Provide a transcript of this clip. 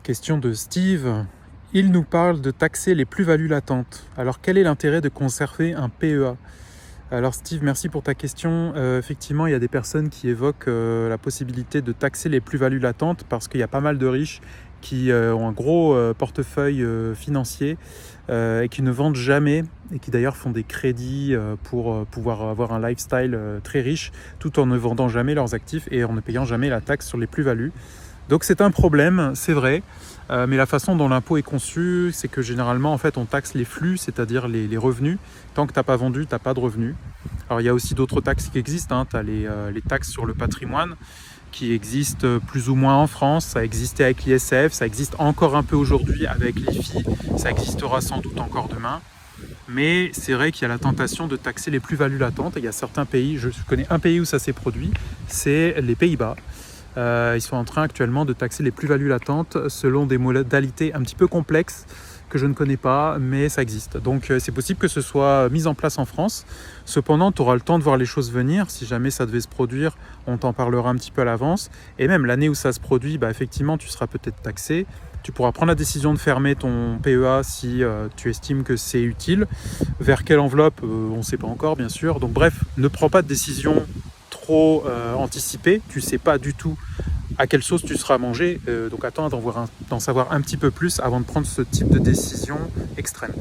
Question de Steve. Il nous parle de taxer les plus-values latentes. Alors quel est l'intérêt de conserver un PEA? Alors Steve, merci pour ta question. Effectivement, il y a des personnes qui évoquent la possibilité de taxer les plus-values latentes parce qu'il y a pas mal de riches qui ont un gros portefeuille financier et qui ne vendent jamais et qui d'ailleurs font des crédits pour pouvoir avoir un lifestyle très riche tout en ne vendant jamais leurs actifs et en ne payant jamais la taxe sur les plus-values. Donc c'est un problème, c'est vrai, mais la façon dont l'impôt est conçu, c'est que généralement en fait on taxe les flux, c'est-à-dire les revenus. Tant que tu n'as pas vendu, tu n'as pas de revenus. Alors il y a aussi d'autres taxes qui existent, hein. Tu as les taxes sur le patrimoine qui existent plus ou moins en France, ça existait avec l'ISF, ça existe encore un peu aujourd'hui avec l'IFI, ça existera sans doute encore demain. Mais c'est vrai qu'il y a la tentation de taxer les plus-values latentes, et il y a certains pays, je connais un pays où ça s'est produit, c'est les Pays-Bas. Ils sont en train actuellement de taxer les plus-values latentes selon des modalités un petit peu complexes que je ne connais pas, mais ça existe. Donc c'est possible que ce soit mis en place en France. Cependant, tu auras le temps de voir les choses venir. Si jamais ça devait se produire, on t'en parlera un petit peu à l'avance. Et même l'année où ça se produit, effectivement, tu seras peut-être taxé. Tu pourras prendre la décision de fermer ton PEA si tu estimes que c'est utile. Vers quelle enveloppe, on ne sait pas encore, bien sûr. Donc bref, ne prends pas de décision trop anticipé, tu sais pas du tout à quelle sauce tu seras mangé, donc attends d'en savoir un petit peu plus avant de prendre ce type de décision extrême.